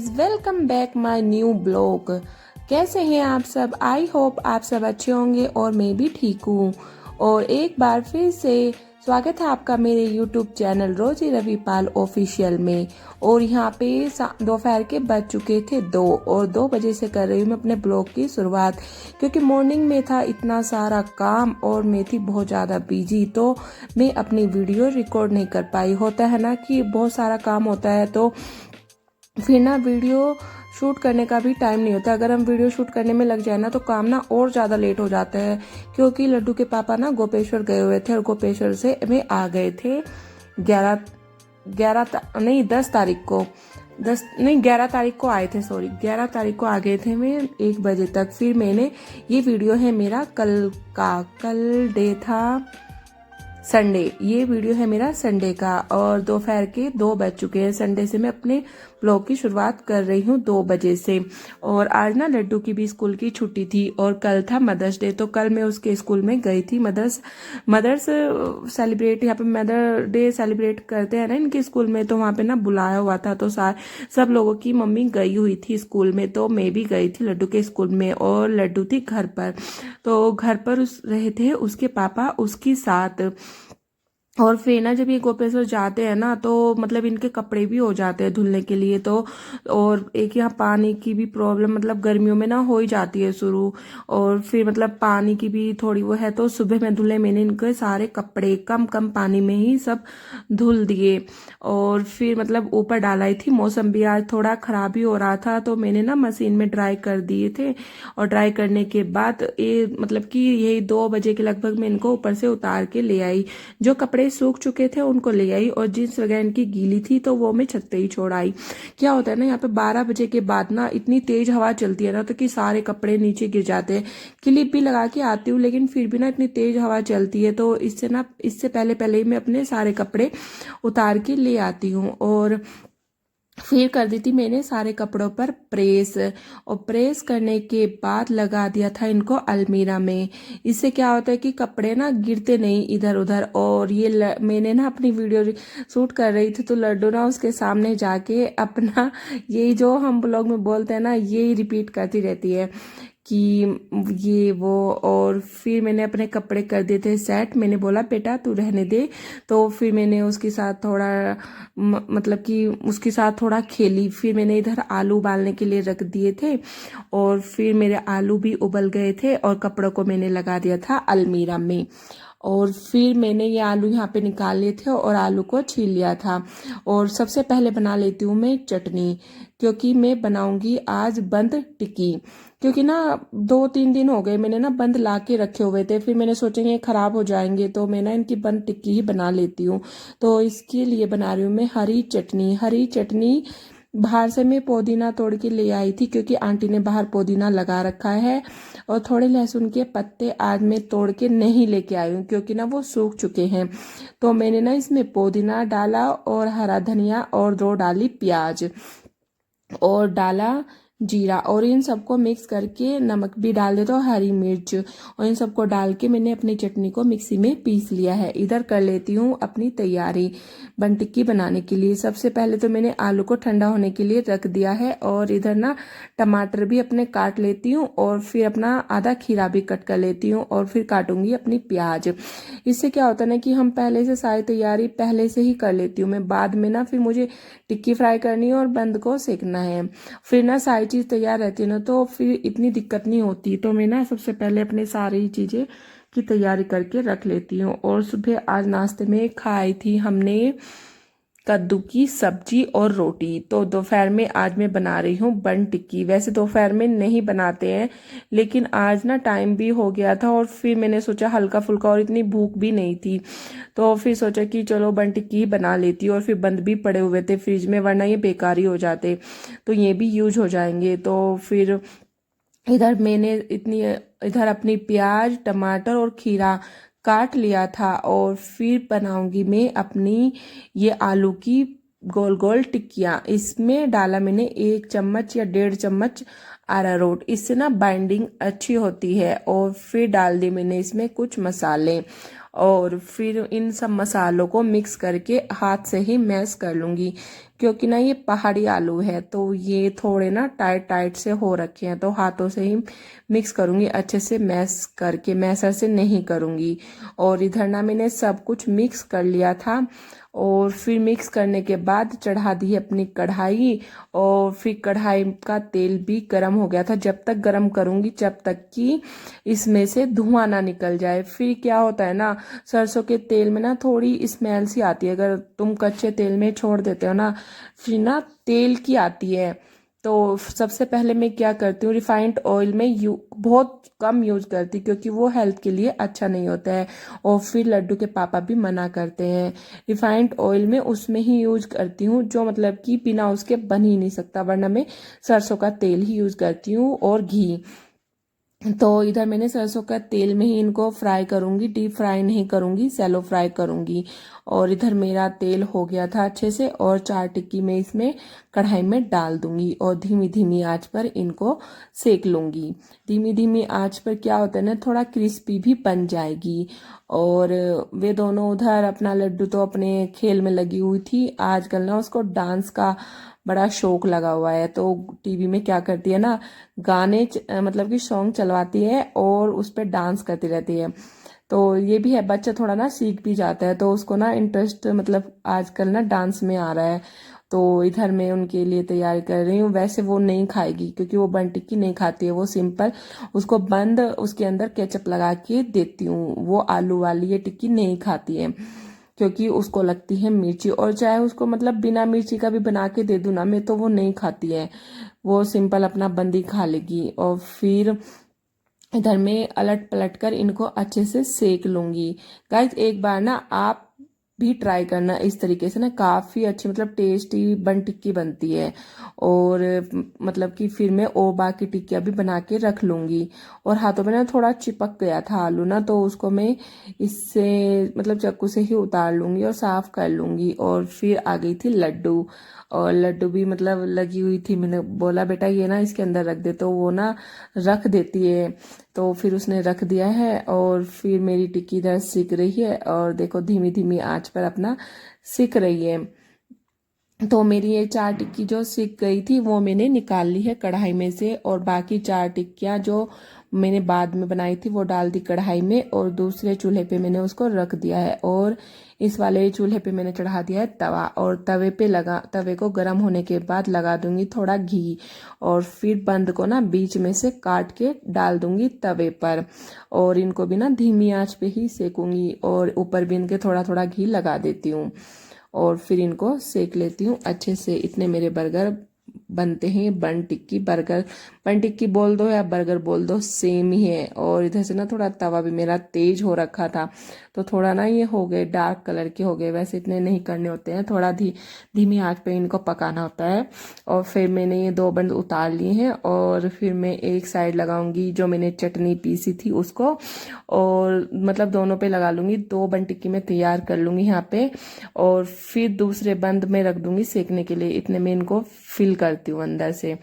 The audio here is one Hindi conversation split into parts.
Guys, welcome back my new blog. कैसे हैं आप सब? आई होप आप सब अच्छे होंगे और मैं भी ठीक हूँ। और एक बार फिर से स्वागत है आपका मेरे यूट्यूब चैनल रोजी रविपाल ऑफिशियल में। और यहाँ पे दोपहर के बज चुके थे 2 और 2 बजे से कर रही हूँ मैं अपने ब्लॉग की शुरुआत, क्योंकि मॉर्निंग में था इतना सारा काम और मैं थी बहुत ज़्यादा बिजी, तो मैं अपनी वीडियो रिकॉर्ड नहीं कर पाई। होता है ना कि बहुत सारा काम होता है तो फिर ना वीडियो शूट करने का भी टाइम नहीं होता। अगर हम वीडियो शूट करने में लग जाए ना तो काम ना और ज़्यादा लेट हो जाता है, क्योंकि लड्डू के पापा ना गोपेश्वर गए हुए थे और गोपेश्वर से वे आ गए थे 10 तारीख को 11 तारीख को आए थे। 11 तारीख को आ गए थे मैं 1 बजे तक। फिर मैंने ये वीडियो है मेरा कल डे था संडे। ये वीडियो है मेरा संडे का और दोपहर के 2 बज चुके हैं। संडे से मैं अपने ब्लॉग की शुरुआत कर रही हूँ 2 बजे से। और आज ना लड्डू की भी स्कूल की छुट्टी थी और कल था मदर्स डे, तो कल मैं उसके स्कूल में गई थी। मदर्स सेलिब्रेट, यहाँ पे मदर डे सेलिब्रेट करते हैं ना इनके स्कूल में, तो वहाँ पे ना बुलाया हुआ था, तो सब लोगों की मम्मी गई हुई थी स्कूल में, तो मैं भी गई थी लड्डू के स्कूल में। और लड्डू थी घर पर, तो घर पर रहे थे उसके पापा उसके साथ। और फिर ना जब ये गोपेश्वर जाते हैं ना तो मतलब इनके कपड़े भी हो जाते हैं धुलने के लिए, तो और एक यहाँ पानी की भी प्रॉब्लम मतलब गर्मियों में ना हो ही जाती है शुरू। और फिर मतलब पानी की भी थोड़ी वो है, तो सुबह में धुले मैंने इनके सारे कपड़े कम कम पानी में ही सब धुल दिए। और फिर मतलब ऊपर डालाई थी। मौसम भी आज थोड़ा खराब ही हो रहा था, तो मैंने ना मशीन में ड्राई कर दिए थे। और ड्राई करने के बाद ये मतलब कि यही 2 बजे के लगभग मैं इनको ऊपर से उतार के ले आई। जो कपड़े सूख चुके थे उनको ले आई और जींस वगैरह इनकी गीली थी तो वो मैं छत पे ही छोड़ आई। क्या होता है ना, यहाँ पे 12 बजे के बाद ना इतनी तेज हवा चलती है ना, तो कि सारे कपड़े नीचे गिर जाते हैं। क्लिप भी लगा के आती हूँ, लेकिन फिर भी ना इतनी तेज हवा चलती है, तो इससे पहले पहले ही मैं अपने सारे कपड़े उतार के ले आती हूँ। और फिर कर दी थी मैंने सारे कपड़ों पर प्रेस, और प्रेस करने के बाद लगा दिया था इनको अलमीरा में। इससे क्या होता है कि कपड़े ना गिरते नहीं इधर उधर। और ये मैंने ना अपनी वीडियो शूट कर रही थी, तो लड्डू ना उसके सामने जाके अपना यही जो हम ब्लॉग में बोलते हैं ना, यही रिपीट करती रहती है कि ये वो। और फिर मैंने अपने कपड़े कर दिए थे सेट। मैंने बोला बेटा तू रहने दे, तो फिर मैंने उसके साथ थोड़ा मतलब कि उसके साथ थोड़ा खेली। फिर मैंने इधर आलू उबालने के लिए रख दिए थे और फिर मेरे आलू भी उबल गए थे और कपड़ों को मैंने लगा दिया था अलमीरा में। और फिर मैंने ये आलू यहाँ पे निकाल लिए थे और आलू को छील लिया था। और सबसे पहले बना लेती हूँ मैं चटनी, क्योंकि मैं बनाऊंगी आज बंद टिक्की। क्योंकि ना 2-3 दिन हो गए मैंने ना बंद ला के रखे हुए थे, फिर मैंने सोचा ये खराब हो जाएंगे, तो मैं ना इनकी बंद टिक्की ही बना लेती हूँ। तो इसके लिए बना रही हूँ मैं हरी चटनी। बाहर से मैं पुदीना तोड़ के ले आई थी, क्योंकि आंटी ने बाहर पुदीना लगा रखा है। और थोड़े लहसुन के पत्ते आज मैं तोड़ के नहीं लेके आई हूँ, क्योंकि ना वो सूख चुके हैं। तो मैंने ना इसमें पुदीना डाला और हरा धनिया और 2 डाली प्याज और डाला जीरा, और इन सबको मिक्स करके नमक भी डाल देता हूँ, हरी मिर्च, और इन सबको डाल के मैंने अपनी चटनी को मिक्सी में पीस लिया है। इधर कर लेती हूँ अपनी तैयारी बन टिक्की बनाने के लिए। सबसे पहले तो मैंने आलू को ठंडा होने के लिए रख दिया है, और इधर ना टमाटर भी अपने काट लेती हूँ, और फिर अपना आधा खीरा भी कट कर लेती हूँ, और फिर काटूंगी अपनी प्याज। इससे क्या होता है ना कि हम पहले से सारी तैयारी पहले से ही कर लेती हूँ मैं। बाद में ना फिर मुझे टिक्की फ्राई करनी है और बंद को सेकना है, फिर ना सारी चीज़ तैयार रहती है ना, तो फिर इतनी दिक्कत नहीं होती। तो मैं ना सबसे पहले अपने सारी चीज़ें की तैयारी करके रख लेती हूँ। और सुबह आज नाश्ते में खाई थी हमने कद्दू की सब्जी और रोटी। तो दोपहर में आज मैं बना रही हूँ बन टिक्की। वैसे दोपहर में नहीं बनाते हैं, लेकिन आज ना टाइम भी हो गया था और फिर मैंने सोचा हल्का फुल्का, और इतनी भूख भी नहीं थी, तो फिर सोचा कि चलो बन टिक्की ही बना लेती हूँ। और फिर बंद भी पड़े हुए थे फ्रिज में, वरना ये बेकार ही हो जाते, तो ये भी यूज हो जाएंगे। तो फिर इधर अपनी प्याज टमाटर और खीरा काट लिया था। और फिर बनाऊंगी मैं अपनी ये आलू की गोल गोल टिक्कियाँ। इसमें डाला मैंने 1 चम्मच या 1.5 चम्मच अरारोट, इससे ना बाइंडिंग अच्छी होती है। और फिर डाल दी मैंने इसमें कुछ मसाले, और फिर इन सब मसालों को मिक्स करके हाथ से ही मैश कर लूँगी, क्योंकि ना ये पहाड़ी आलू है तो ये थोड़े ना टाइट टाइट से हो रखे हैं, तो हाथों से ही मिक्स करूंगी अच्छे से, मैश करके, मैसर से नहीं करूंगी। और इधर ना मैंने सब कुछ मिक्स कर लिया था और फिर मिक्स करने के बाद चढ़ा दी अपनी कढ़ाई। और फिर कढ़ाई का तेल भी गर्म हो गया था, जब तक गर्म करूंगी जब तक कि इसमें से धुआं ना निकल जाए। फिर क्या होता है ना, सरसों के तेल में ना थोड़ी स्मेल सी आती है, अगर तुम कच्चे तेल में छोड़ देते हो ना, फिर ना तेल की आती है। तो सबसे पहले मैं क्या करती हूँ, रिफाइंड ऑयल में बहुत कम यूज करती, क्योंकि वो हेल्थ के लिए अच्छा नहीं होता है। और फिर लड्डू के पापा भी मना करते हैं। रिफाइंड ऑयल में उसमें ही यूज करती हूँ जो मतलब कि बिना उसके बन ही नहीं सकता, वरना मैं सरसों का तेल ही यूज करती हूँ और घी। तो इधर मैंने सरसों का तेल में ही इनको फ्राई करूंगी, डीप फ्राई नहीं करूंगी, सैलो फ्राई करूंगी। और इधर मेरा तेल हो गया था अच्छे से, और 4 टिक्की मैं इसमें कढ़ाई में डाल दूंगी और धीमी धीमी आंच पर इनको सेक लूंगी। धीमी धीमी आंच पर क्या होता है ना, थोड़ा क्रिस्पी भी बन जाएगी। और वे दोनों उधर अपना, लड्डू तो अपने खेल में लगी हुई थी, आजकल ना उसको डांस का बड़ा शौक लगा हुआ है। तो टीवी में क्या करती है ना, गाने मतलब कि सॉन्ग चलवाती है और उस पर डांस करती रहती है। तो ये भी है, बच्चा थोड़ा ना सीख भी जाता है, तो उसको ना इंटरेस्ट मतलब आजकल ना डांस में आ रहा है। तो इधर मैं उनके लिए तैयारी कर रही हूँ। वैसे वो नहीं खाएगी क्योंकि वो बन टिक्की नहीं खाती है, वो सिंपल उसको बंद उसके अंदर केचप लगा के देती हूँ। वो आलू वाली ये टिक्की नहीं खाती है, क्योंकि उसको लगती है मिर्ची। और चाहे उसको मतलब बिना मिर्ची का भी बना के दे दूँ ना मैं, तो वो नहीं खाती है, वो सिंपल अपना बंदी खा लेगी। और फिर इधर में अलट पलट कर इनको अच्छे से सेक लूंगी। गाइस एक बार ना आप भी ट्राई करना इस तरीके से, ना काफ़ी अच्छी मतलब टेस्टी बन टिक्की बनती है। और मतलब कि फिर मैं और बाकी टिक्कियाँ भी बना के रख लूंगी। और हाथों में ना थोड़ा चिपक गया था आलू ना, तो उसको मैं इससे मतलब चाकू से ही उतार लूंगी और साफ कर लूंगी। और फिर आ गई थी लड्डू, और लड्डू भी मतलब लगी हुई थी। मैंने बोला बेटा ये ना इसके अंदर रख दे, तो वो ना रख देती है। तो फिर उसने रख दिया है और फिर मेरी टिक्की इधर सिक रही है, और देखो धीमी धीमी आंच पर अपना सिक रही है। तो मेरी ये 4 टिक्की जो सिक गई थी वो मैंने निकाल ली है कढ़ाई में से, और बाकी 4 टिक्कियाँ जो मैंने बाद में बनाई थी वो डाल दी कढ़ाई में, और दूसरे चूल्हे पे मैंने उसको रख दिया है। और इस वाले चूल्हे पे मैंने चढ़ा दिया है तवा, और तवे को गर्म होने के बाद लगा दूंगी थोड़ा घी, और फिर बंद को ना बीच में से काट के डाल दूंगी तवे पर। और इनको भी ना धीमी आंच पे ही सेकूंगी, और ऊपर भी इनके थोड़ा थोड़ा घी लगा देती हूँ, और फिर इनको सेक लेती हूँ अच्छे से। इतने मेरे बर्गर बनते हैं। बन टिक्की बर्गर, बन टिक्की बोल दो या बर्गर बोल दो, सेम ही है। और इधर से ना थोड़ा तवा भी मेरा तेज हो रखा था, तो थोड़ा ना ये हो गए डार्क कलर के हो गए। वैसे इतने नहीं करने होते हैं, थोड़ा धीमी आंच पे इनको पकाना होता है। और फिर मैंने ये 2 बंद उतार लिए हैं, और फिर मैं एक साइड लगाऊंगी जो मैंने चटनी पीसी थी उसको, और मतलब दोनों पे लगा लूंगी। 2 बन टिक्की मैं तैयार कर लूंगी यहाँ पे, और फिर दूसरे बंद में रख दूंगी सेकने के लिए। इतने में इनको फिल करती हूँ अंदर से।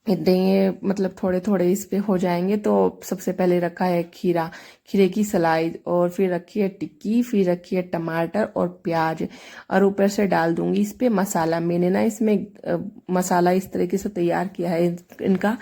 इतने ये मतलब थोड़े थोड़े इस पे हो जाएंगे। तो सबसे पहले रखा है खीरा, खीरे की स्लाइस, और फिर रखी है टिक्की, फिर रखी है टमाटर और प्याज, और ऊपर से डाल दूंगी इस पे मसाला। मैंने ना इसमें मसाला इस तरीके से तैयार किया है इनका,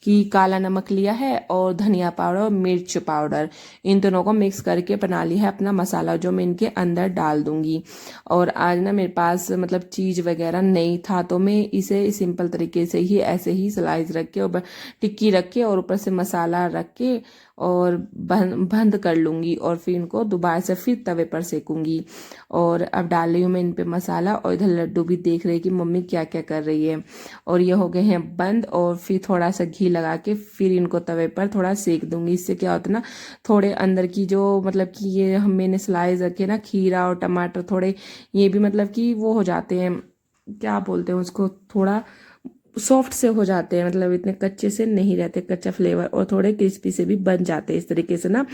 कि काला नमक लिया है और धनिया पाउडर और मिर्च पाउडर, इन दोनों को मिक्स करके बना लिया है अपना मसाला, जो मैं इनके अंदर डाल दूंगी। और आज ना मेरे पास मतलब चीज़ वगैरह नहीं था, तो मैं इसे सिंपल तरीके से ही ऐसे ही स्लाइस रख के और टिक्की रख के और ऊपर से मसाला रख के और बंद कर लूंगी, और फिर इनको दोबारा से फिर तवे पर सेकूंगी। और अब डाल रही हूँ मैं इन पे मसाला, और इधर लड्डू भी देख रही है कि मम्मी क्या क्या कर रही है। और ये हो गए हैं बंद, और फिर थोड़ा सा घी लगा के फिर इनको तवे पर थोड़ा सेक दूंगी। इससे क्या होता है ना, थोड़े अंदर की जो मतलब कि ये हम मैंने स्लाइस रखे ना खीरा और टमाटर, थोड़े ये भी मतलब कि वो हो जाते हैं, क्या बोलते हैं उसको, थोड़ा सॉफ्ट से हो जाते हैं, मतलब इतने कच्चे से नहीं रहते, कच्चा फ्लेवर, और थोड़े क्रिस्पी से भी बन जाते हैं इस तरीके से ना।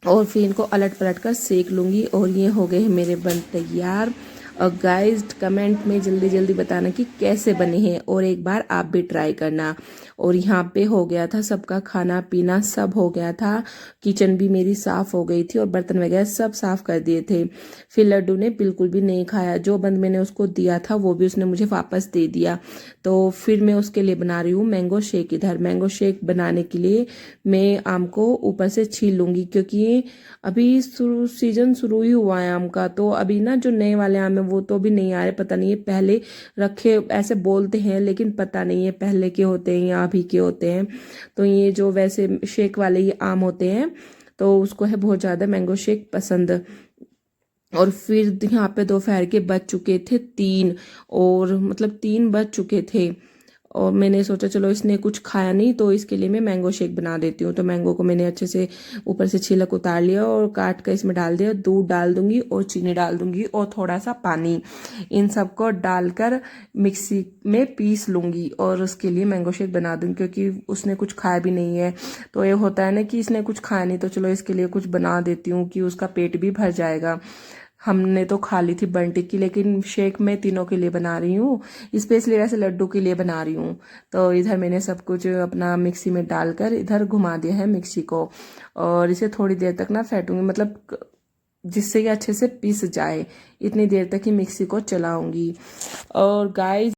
और फिर इनको अलट पलट कर सेक लूंगी, और ये हो गए हैं मेरे बन तैयार। और गाइस कमेंट में जल्दी जल्दी बताना कि कैसे बने हैं, और एक बार आप भी ट्राई करना। और यहाँ पे हो गया था सबका खाना पीना, सब हो गया था। किचन भी मेरी साफ हो गई थी और बर्तन वगैरह सब साफ कर दिए थे। फिर लड्डू ने बिल्कुल भी नहीं खाया, जो बंद मैंने उसको दिया था वो भी उसने मुझे वापस दे दिया। तो फिर मैं उसके लिए बना रही हूँ मैंगो शेक। इधर मैंगो शेक बनाने के लिए मैं आम को ऊपर से छील लूंगी, क्योंकि अभी सीजन शुरू ही हुआ है आम का। तो अभी ना जो नए वाले आम है वो तो अभी नहीं आ रहे, पता नहीं है पहले रखे ऐसे बोलते हैं, लेकिन पता नहीं है पहले के होते हैं या अभी के होते हैं। तो ये जो वैसे शेक वाले ये आम होते हैं, तो उसको है बहुत ज़्यादा मैंगो शेक पसंद। और फिर यहाँ पे दोपहर के बज चुके थे 3, और मतलब 3 बज चुके थे। और मैंने सोचा चलो इसने कुछ खाया नहीं तो इसके लिए मैं मैंगो शेक बना देती हूँ। तो मैंगो को मैंने अच्छे से ऊपर से छिलक उतार लिया और काट कर इसमें डाल दिया। दूध डाल दूंगी और चीनी डाल दूंगी और थोड़ा सा पानी, इन सबको डालकर मिक्सी में पीस लूंगी और उसके लिए मैंगो शेक बना दूंगी। क्योंकि उसने कुछ खाया भी नहीं है, तो ये होता है ना कि इसने कुछ खाया नहीं, तो चलो इसके लिए कुछ बना देती हूँ कि उसका पेट भी भर जाएगा। हमने तो खा ली थी बंटी की, लेकिन शेक मैं तीनों के लिए बना रही हूँ, स्पेशली वैसे लड्डू के लिए बना रही हूँ। तो इधर मैंने सब कुछ अपना मिक्सी में डालकर इधर घुमा दिया है मिक्सी को, और इसे थोड़ी देर तक ना फेंटूंगी, मतलब जिससे ये अच्छे से पीस जाए, इतनी देर तक ही मिक्सी को चलाऊंगी। और गाइस,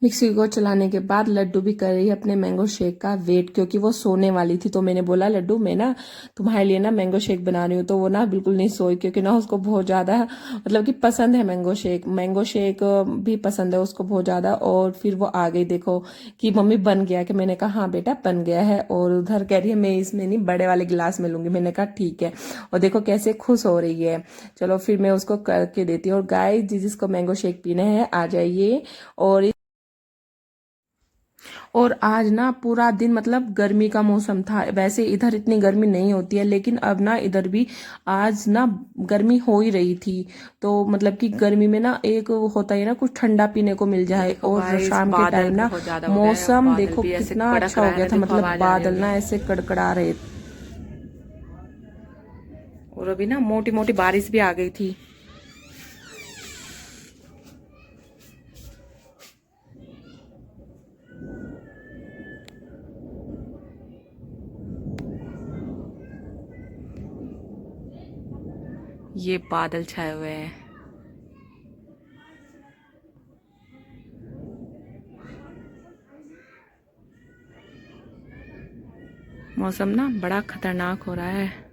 मिक्सी को चलाने के बाद लड्डू भी कर रही है अपने मैंगो शेक का वेट, क्योंकि वो सोने वाली थी। तो मैंने बोला लड्डू मैं ना तुम्हारे लिए ना मैंगो शेक बना रही हूँ। तो वो ना बिल्कुल नहीं सोई, क्योंकि ना उसको बहुत ज़्यादा मतलब कि पसंद है मैंगो शेक। मैंगो शेक भी पसंद है उसको बहुत ज़्यादा। और फिर वो आ गई देखो कि मम्मी बन गया, कि मैंने कहा हाँ बेटा बन गया है। और उधर कह रही है मैं इसमें नहीं बड़े वाले गिलास में लूंगी। मैंने कहा ठीक है। और देखो कैसे खुश हो रही है। चलो फिर मैं उसको करके देती हूँ। और गाइस जिसको मैंगो शेक पीना है आ जाइए। और आज ना पूरा दिन मतलब गर्मी का मौसम था। वैसे इधर इतनी गर्मी नहीं होती है, लेकिन अब ना इधर भी आज ना गर्मी हो ही रही थी। तो मतलब कि गर्मी में ना एक होता है ना कुछ ठंडा पीने को मिल जाए। और शाम के टाइम ना मौसम देखो कितना अच्छा हो गया था, मतलब बादल ना ऐसे कड़कड़ा रहे। और अभी ना मोटी मोटी बारिश भी आ गई थी। ये बादल छाए हुए हैं। मौसम ना बड़ा खतरनाक हो रहा है।